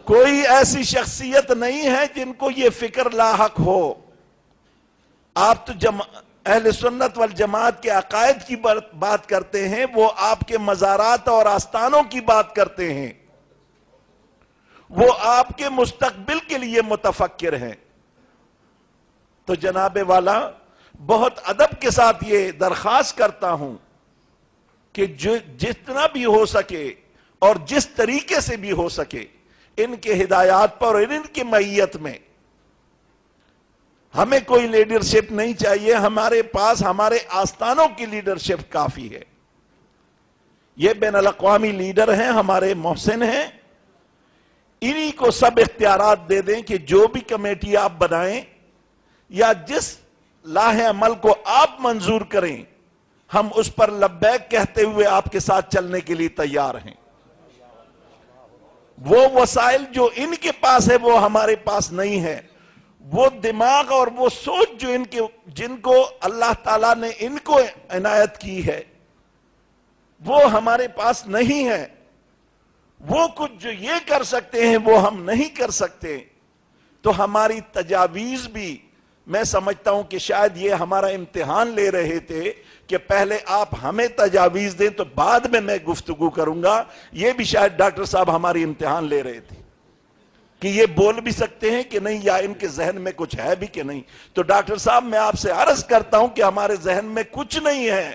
کوئی ایسی شخصیت نہیں ہے جن کو یہ فکر لاحق ہو. آپ تو اہل سنت والجماعت کے عقائد کی بات کرتے ہیں، وہ آپ کے مزارات اور آستانوں کی بات کرتے ہیں، وہ آپ کے مستقبل کے لیے متفکر ہیں. تو جناب والا، بہت ادب کے ساتھ یہ درخواست کرتا ہوں کہ جتنا بھی ہو سکے اور جس طریقے سے بھی ہو سکے ان کے ہدایات پر اور ان کی معیت میں ہمیں کوئی لیڈرشپ نہیں چاہیے. ہمارے پاس ہمارے آستانوں کی لیڈرشپ کافی ہے. یہ بین الاقوامی لیڈر ہیں، ہمارے محسن ہیں، انہی کو سب اختیارات دے دیں کہ جو بھی کمیٹی آپ بنائیں یا جس لاہ عمل کو آپ منظور کریں، ہم اس پر لبیک کہتے ہوئے آپ کے ساتھ چلنے کے لیے تیار ہیں. وہ وسائل جو ان کے پاس ہے وہ ہمارے پاس نہیں ہے. وہ دماغ اور وہ سوچ جو جن کو اللہ تعالیٰ نے ان کو عنایت کی ہے وہ ہمارے پاس نہیں ہے. وہ کچھ جو یہ کر سکتے ہیں وہ ہم نہیں کر سکتے. تو ہماری تجاویز بھی میں سمجھتا ہوں کہ شاید یہ ہمارا امتحان لے رہے تھے کہ پہلے آپ ہمیں تجاویز دیں تو بعد میں گفتگو کروں گا. یہ بھی شاید ڈاکٹر صاحب ہماری امتحان لے رہے تھے کہ یہ بول بھی سکتے ہیں کہ نہیں، یا ان کے ذہن میں کچھ ہے بھی کہ نہیں. تو ڈاکٹر صاحب میں آپ سے عرض کرتا ہوں کہ ہمارے ذہن میں کچھ نہیں ہے.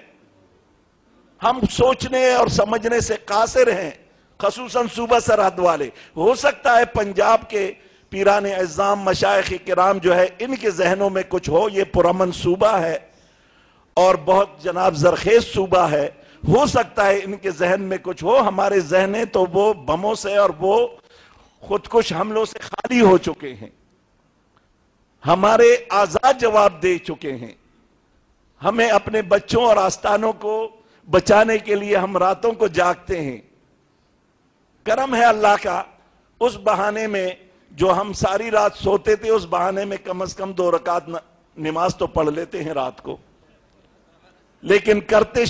ہم سوچنے اور سمجھنے سے قاصر ہیں، خصوصاً صوبہ سرحد والے. ہو سکتا ہے پنجاب کے پیران اعظام مشائخ کرام جو ہے ان کے ذہنوں میں کچھ ہو. یہ پرامن صوبہ ہے اور بہت جناب زرخیز صوبہ ہے. ہو سکتا ہے ان کے ذہن میں کچھ ہو. ہمارے ذہنیں تو وہ بموں سے اور وہ خودکش حملوں سے خالی ہو چکے ہیں. ہمارے اعضاء جواب دے چکے ہیں. ہمیں اپنے بچوں اور آستانوں کو بچانے کے لیے ہم راتوں کو جاگتے ہیں. کرم ہے اللہ کا، اس بہانے میں جو ہم ساری رات سوتے تھے اس بہانے میں کم از کم 2 رکعت نماز تو پڑھ لیتے ہیں رات کو. لیکن کرتے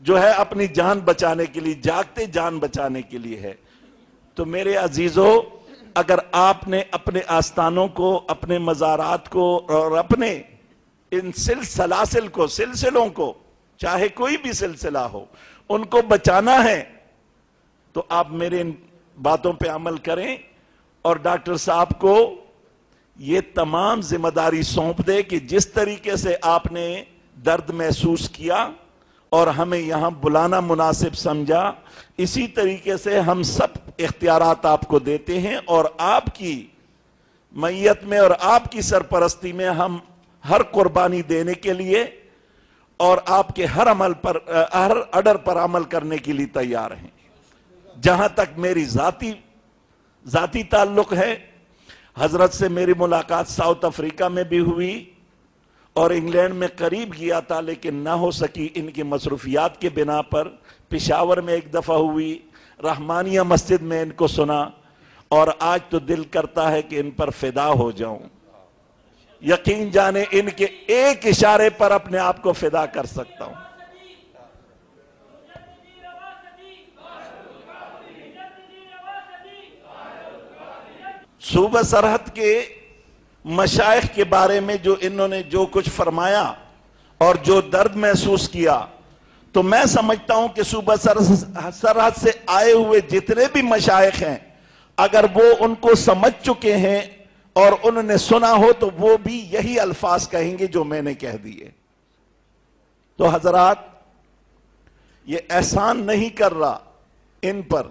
جو ہے اپنی جان بچانے کے لیے، جاگتے جان بچانے کے لیے ہے. تو میرے عزیزو، اگر آپ نے اپنے آستانوں کو، اپنے مزارات کو اور اپنے ان سلسلوں کو، چاہے کوئی بھی سلسلہ ہو، ان کو بچانا ہے تو آپ میرے ان باتوں پہ عمل کریں اور ڈاکٹر صاحب کو یہ تمام ذمہ داری سونپ دے کہ جس طریقے سے آپ نے درد محسوس کیا اور ہمیں یہاں بلانا مناسب سمجھا، اسی طریقے سے ہم سب اختیارات آپ کو دیتے ہیں اور آپ کی معیت میں اور آپ کی سرپرستی میں ہم ہر قربانی دینے کے لیے اور آپ کے ہر آرڈر پر عمل کرنے کے لیے تیار ہیں. جہاں تک میری ذاتی تعلق ہے، حضرت سے میری ملاقات ساؤتھ افریقہ میں بھی ہوئی اور انگلینڈ میں قریب گیا تھا لیکن نہ ہو سکی ان کی مصروفیات کے بنا پر. پشاور میں ایک دفعہ ہوئی، رحمانیہ مسجد میں ان کو سنا اور آج تو دل کرتا ہے کہ ان پر فدا ہو جاؤں. یقین جانے ان کے ایک اشارے پر اپنے آپ کو فدا کر سکتا ہوں. صوبہ سرحد کے مشائخ کے بارے میں جو انہوں نے جو کچھ فرمایا اور جو درد محسوس کیا، تو میں سمجھتا ہوں کہ صوبہ سرحد سے آئے ہوئے جتنے بھی مشائخ ہیں اگر وہ ان کو سمجھ چکے ہیں اور انہوں نے سنا ہو تو وہ بھی یہی الفاظ کہیں گے جو میں نے کہہ دیے. تو حضرات، یہ احسان نہیں کر رہا ان پر،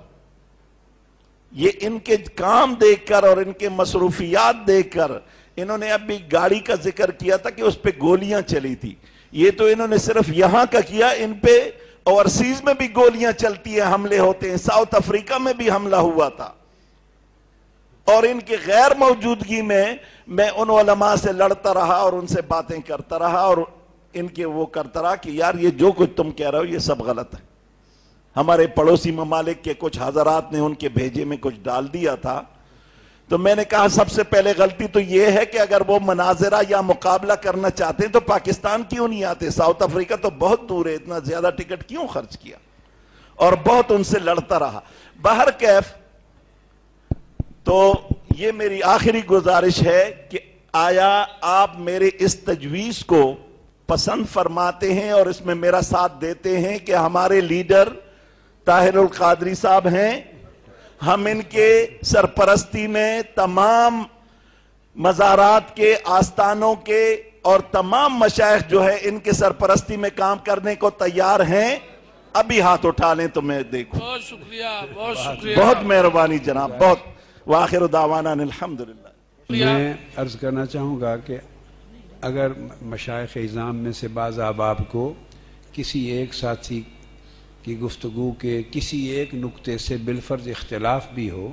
یہ ان کے کام دیکھ کر اور ان کے مصروفیات دیکھ کر. انہوں نے ابھی گاڑی کا ذکر کیا تھا کہ اس پہ گولیاں چلی تھی. یہ تو انہوں نے صرف یہاں کا کیا، ان پہ اوورسیز میں بھی گولیاں چلتی ہیں، حملے ہوتے ہیں. ساؤتھ افریقہ میں بھی حملہ ہوا تھا اور ان کی غیر موجودگی میں ان علماء سے لڑتا رہا اور ان سے باتیں کرتا رہا اور ان کے وہ کرتا رہا کہ یار یہ جو کچھ تم کہہ رہے ہو یہ سب غلط ہے. ہمارے پڑوسی ممالک کے کچھ حضرات نے ان کے بھیجے میں کچھ ڈال دیا تھا. تو میں نے کہا سب سے پہلے غلطی تو یہ ہے کہ اگر وہ مناظرہ یا مقابلہ کرنا چاہتے ہیں تو پاکستان کیوں نہیں آتے؟ ساؤتھ افریقہ تو بہت دور ہے، اتنا زیادہ ٹکٹ کیوں خرچ کیا؟ اور بہت ان سے لڑتا رہا. بہرکیف تو یہ میری آخری گزارش ہے کہ آیا آپ میرے اس تجویز کو پسند فرماتے ہیں اور اس میں میرا ساتھ دیتے ہیں کہ ہمارے لیڈر طاہر القادری صاحب ہیں، ہم ان کے سرپرستی میں تمام مزارات کے، آستانوں کے اور تمام مشائخ جو ہے ان کے سرپرستی میں کام کرنے کو تیار ہیں؟ ابھی ہاتھ اٹھا لیں تو میں دیکھوں۔ بہت شکریہ، بہت شکریہ، بہت مہربانی جناب، بہت۔ وآخر دعوانا الحمدللہ۔ میں عرض کرنا چاہوں گا کہ اگر مشائخ اعظام میں سے بعض احباب کو کسی ایک ساتھی کی گفتگو کے کسی ایک نقطے سے بالفرض اختلاف بھی ہو،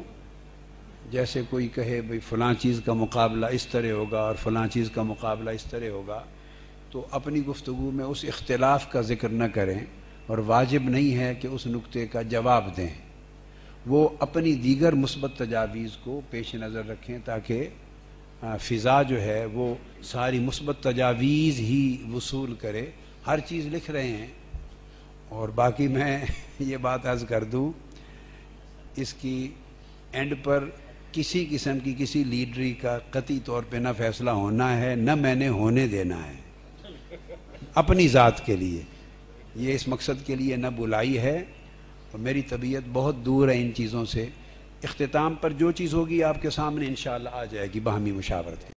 جیسے کوئی کہے بھئی فلاں چیز کا مقابلہ اس طرح ہوگا اور فلاں چیز کا مقابلہ اس طرح ہوگا، تو اپنی گفتگو میں اس اختلاف کا ذکر نہ کریں، اور واجب نہیں ہے کہ اس نقطے کا جواب دیں۔ وہ اپنی دیگر مثبت تجاویز کو پیش نظر رکھیں تاکہ فضا جو ہے وہ ساری مثبت تجاویز ہی وصول کرے۔ ہر چیز لکھ رہے ہیں، اور باقی میں یہ بات عرض کر دوں، اس کی اینڈ پر کسی قسم کی کسی لیڈری کا قطعی طور پہ نہ فیصلہ ہونا ہے، نہ میں نے ہونے دینا ہے اپنی ذات کے لیے۔ یہ اس مقصد کے لیے نہ بلائی ہے، اور میری طبیعت بہت دور ہے ان چیزوں سے۔ اختتام پر جو چیز ہوگی آپ کے سامنے انشاءاللہ آ جائے گی باہمی مشاورت کے۔